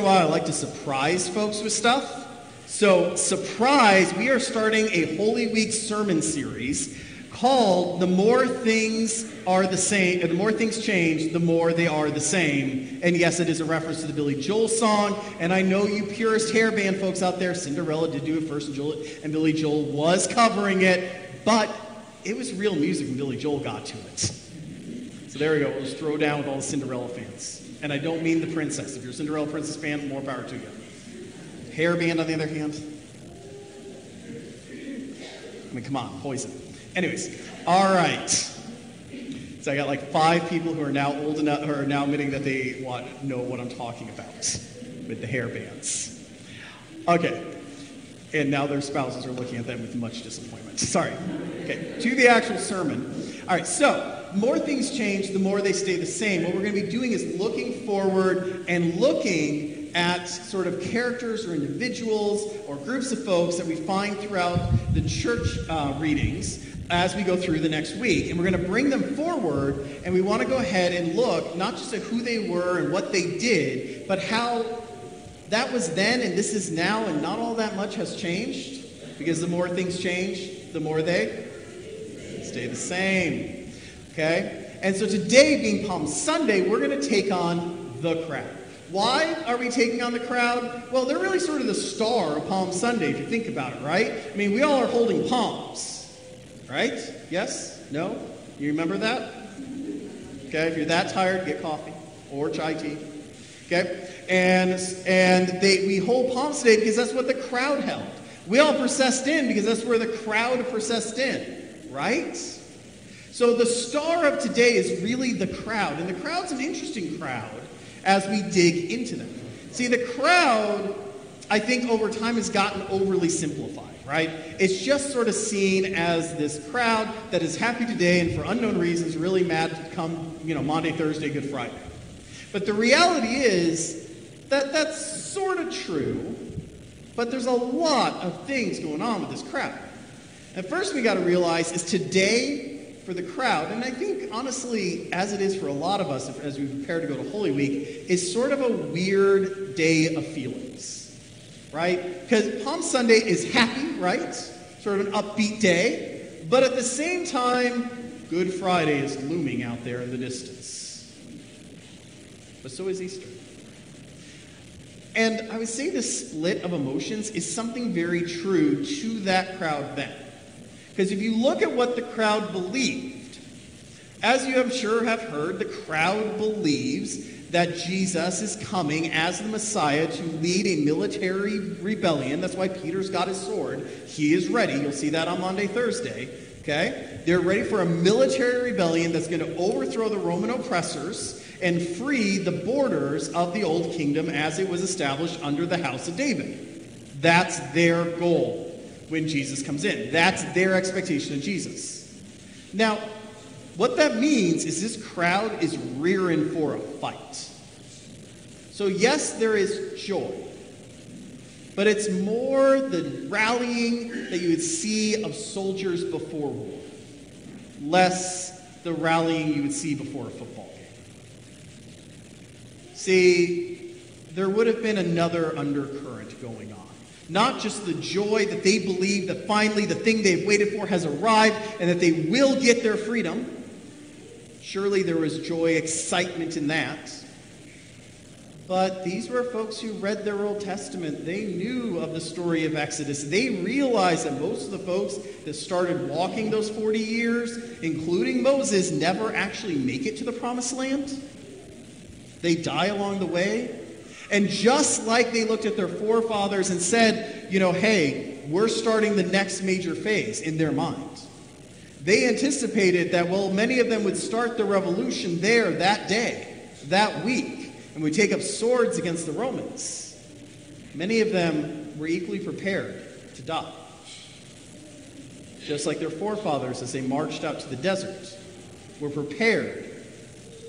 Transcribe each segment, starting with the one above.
I like to surprise folks with stuff. So, surprise, we are starting a Holy Week sermon series called The More Things Are the Same, the More Things Change, the More They Are the Same. And yes, it is a reference to the Billy Joel song. And I know you purist hairband folks out there, Cinderella did do it first, and Billy Joel was covering it, but it was real music when Billy Joel got to it. So there we go, we'll just throw down with all the Cinderella fans. And I don't mean the princess. If you're a Cinderella princess fan, more power to you. Hairband, on the other hand. I mean, come on, poison. Anyways, all right. So I got like 5 people who are now old enough, who are now admitting that they know what I'm talking about with the hairbands. Okay. And now their spouses are looking at them with much disappointment. Sorry. Okay, to the actual sermon. All right, so more things change, the more they stay the same. What we're going to be doing is looking forward and looking at sort of characters or individuals or groups of folks that we find throughout the church readings as we go through the next week. And we're going to bring them forward, and we want to go ahead and look not just at who they were and what they did, but how that was then and this is now, and not all that much has changed, because the more things change, the more they stay the same. Okay? And so today, being Palm Sunday, we're going to take on the crowd. Why are we taking on the crowd? Well, they're really sort of the star of Palm Sunday, if you think about it, right? I mean, we all are holding palms, right? Yes? No? You remember that? Okay, if you're that tired, get coffee or chai tea. Okay? And we hold palms today because that's what the crowd held. We all processed in because that's where the crowd processed in, right? So the star of today is really the crowd. And the crowd's an interesting crowd as we dig into them. See, the crowd, I think over time has gotten overly simplified, right? It's just sort of seen as this crowd that is happy today and for unknown reasons really mad come, Maundy, Thursday, Good Friday. But the reality is that that's sort of true, but there's a lot of things going on with this crowd. And first we got to realize is today for the crowd, and I think honestly, as it is for a lot of us as we prepare to go to Holy Week, is sort of a weird day of feelings, right? Because Palm Sunday is happy, right? Sort of an upbeat day, but at the same time, Good Friday is looming out there in the distance. But so is Easter. And I would say the split of emotions is something very true to that crowd then. Because if you look at what the crowd believed, as you I'm sure have heard, the crowd believes that Jesus is coming as the Messiah to lead a military rebellion. That's why Peter's got his sword. He is ready. You'll see that on Maundy, Thursday. Okay? They're ready for a military rebellion that's going to overthrow the Roman oppressors and free the borders of the Old Kingdom as it was established under the house of David. That's their goal when Jesus comes in. That's their expectation of Jesus. Now, what that means is this crowd is rearing for a fight. So yes, there is joy, but it's more the rallying that you would see of soldiers before war, less the rallying you would see before a football game. See, there would have been another undercurrent going on. Not just the joy that they believe that finally the thing they've waited for has arrived and that they will get their freedom. Surely there was joy, excitement in that. But these were folks who read their Old Testament. They knew of the story of Exodus. They realized that most of the folks that started walking those 40 years, including Moses, never actually make it to the Promised Land. They die along the way. And just like they looked at their forefathers and said, hey, we're starting the next major phase in their mind. They anticipated that, many of them would start the revolution there that day, that week, and would take up swords against the Romans. Many of them were equally prepared to die. Just like their forefathers, as they marched out to the desert, were prepared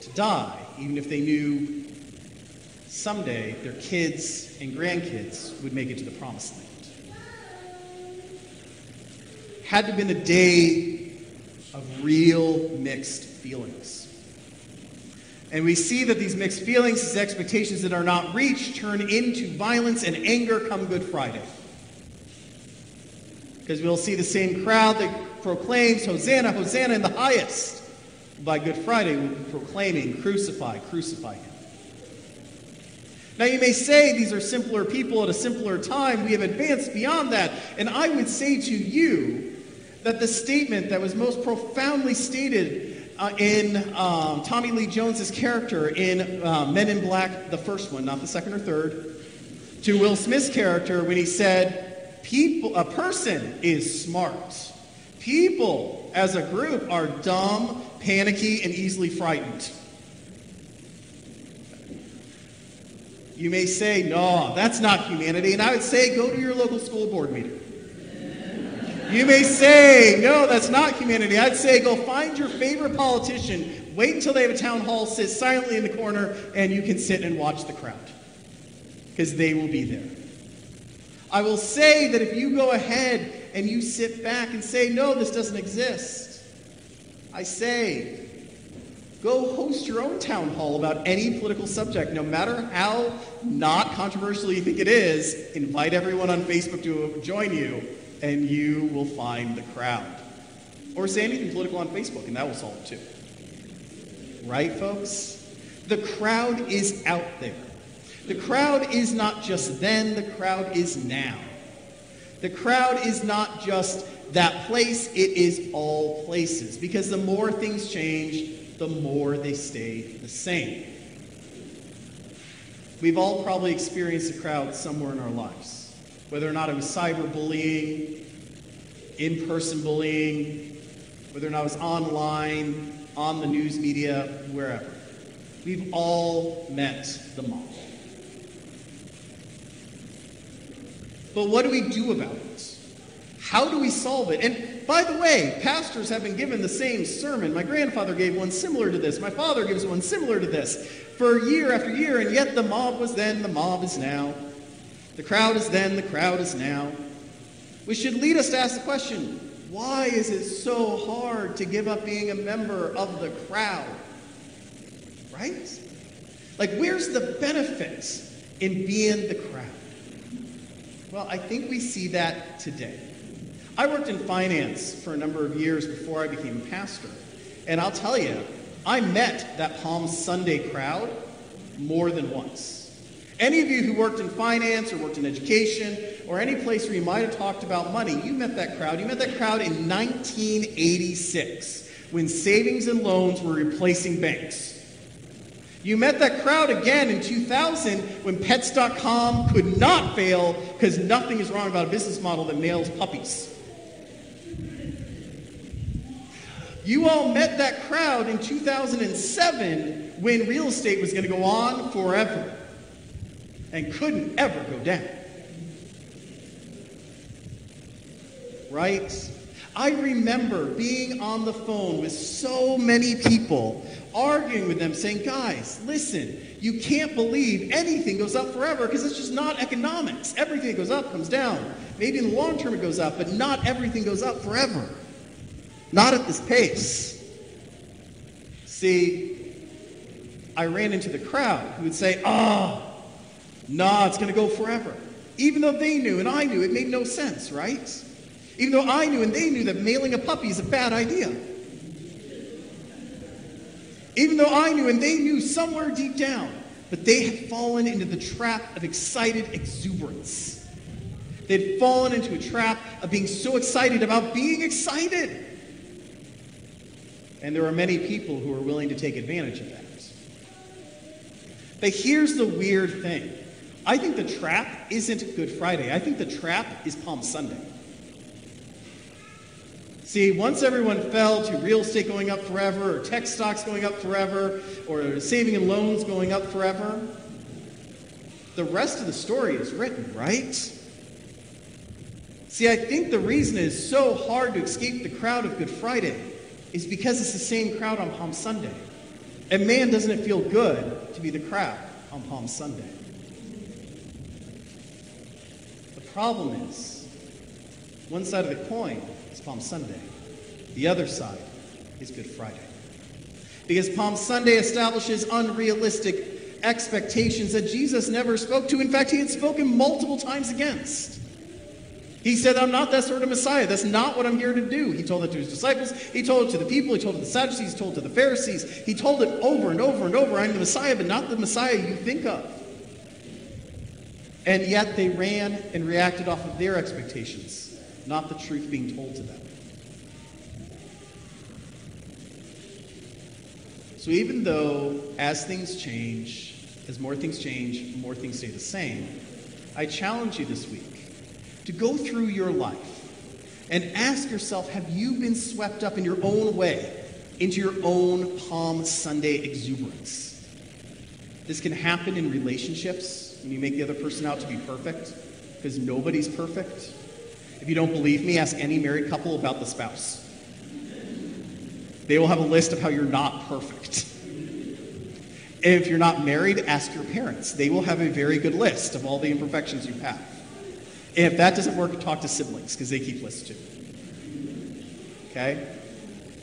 to die, even if they knew someday their kids and grandkids would make it to the Promised Land. Had to have been a day of real mixed feelings. And we see that these mixed feelings, these expectations that are not reached, turn into violence and anger come Good Friday. Because we'll see the same crowd that proclaims, Hosanna, Hosanna in the highest. By Good Friday, we'll be proclaiming, crucify, crucify him. Now you may say these are simpler people at a simpler time. We have advanced beyond that. And I would say to you that the statement that was most profoundly stated in Tommy Lee Jones's character in Men in Black, the first one, not the second or third, to Will Smith's character when he said, a person is smart. People as a group are dumb, panicky, and easily frightened. You may say, no, that's not humanity. And I would say, go to your local school board meeting. You may say, no, that's not humanity. I'd say, go find your favorite politician, wait until they have a town hall, sit silently in the corner, and you can sit and watch the crowd. Because they will be there. I will say that if you go ahead and you sit back and say, no, this doesn't exist, I say, go host your own town hall about any political subject, no matter how not controversial you think it is. Invite everyone on Facebook to join you, and you will find the crowd. Or say anything political on Facebook, and that will solve it too. Right, folks? The crowd is out there. The crowd is not just then, the crowd is now. The crowd is not just that place, it is all places. Because the more things change, the more they stay the same. We've all probably experienced a crowd somewhere in our lives. Whether or not it was cyberbullying, in-person bullying, whether or not it was online, on the news media, wherever. We've all met the mob. But what do we do about it? How do we solve it? And by the way, pastors have been given the same sermon. My grandfather gave one similar to this. My father gives one similar to this for year after year, and yet the mob was then, the mob is now. The crowd is then, the crowd is now. Which should lead us to ask the question, why is it so hard to give up being a member of the crowd? Right? Like, where's the benefit in being the crowd? Well, I think we see that today. I worked in finance for a number of years before I became a pastor. And I'll tell you, I met that Palm Sunday crowd more than once. Any of you who worked in finance or worked in education or any place where you might have talked about money, you met that crowd. You met that crowd in 1986 when savings and loans were replacing banks. You met that crowd again in 2000 when Pets.com could not fail because nothing is wrong about a business model that mails puppies. You all met that crowd in 2007 when real estate was going to go on forever and couldn't ever go down. Right? I remember being on the phone with so many people, arguing with them, saying, guys, listen, you can't believe anything goes up forever because it's just not economics. Everything that goes up comes down. Maybe in the long term it goes up, but not everything goes up forever. Not at this pace. See, I ran into the crowd who would say, it's going to go forever. Even though they knew and I knew it made no sense, right? Even though I knew and they knew that mailing a puppy is a bad idea. Even though I knew and they knew somewhere deep down, but they had fallen into the trap of excited exuberance. They'd fallen into a trap of being so excited about being excited. And there are many people who are willing to take advantage of that. But here's the weird thing. I think the trap isn't Good Friday. I think the trap is Palm Sunday. See, once everyone fell to real estate going up forever, or tech stocks going up forever, or saving and loans going up forever, the rest of the story is written, right? See, I think the reason it is so hard to escape the crowd of Good Friday is because it's the same crowd on Palm Sunday. And man, doesn't it feel good to be the crowd on Palm Sunday. The problem is, one side of the coin is Palm Sunday. The other side is Good Friday. Because Palm Sunday establishes unrealistic expectations that Jesus never spoke to. In fact, he had spoken multiple times against. He said, I'm not that sort of Messiah. That's not what I'm here to do. He told it to his disciples. He told it to the people. He told it to the Sadducees. He told it to the Pharisees. He told it over and over and over. I'm the Messiah, but not the Messiah you think of. And yet they ran and reacted off of their expectations, not the truth being told to them. So even though as things change, as more things change, more things stay the same, I challenge you this week to go through your life and ask yourself, have you been swept up in your own way into your own Palm Sunday exuberance? This can happen in relationships when you make the other person out to be perfect, because nobody's perfect. If you don't believe me, ask any married couple about the spouse. They will have a list of how you're not perfect. If you're not married, ask your parents. They will have a very good list of all the imperfections you have. And if that doesn't work, talk to siblings, because they keep lists too. Okay?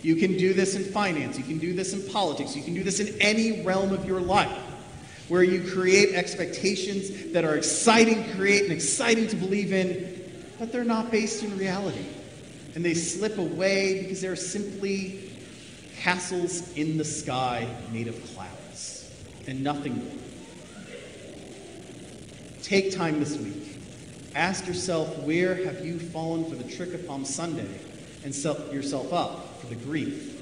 You can do this in finance. You can do this in politics. You can do this in any realm of your life, where you create expectations that are exciting to create and exciting to believe in, but they're not based in reality. And they slip away because they're simply castles in the sky made of clouds and nothing more. Take time this week. Ask yourself, where have you fallen for the trick of Palm Sunday and set yourself up for the grief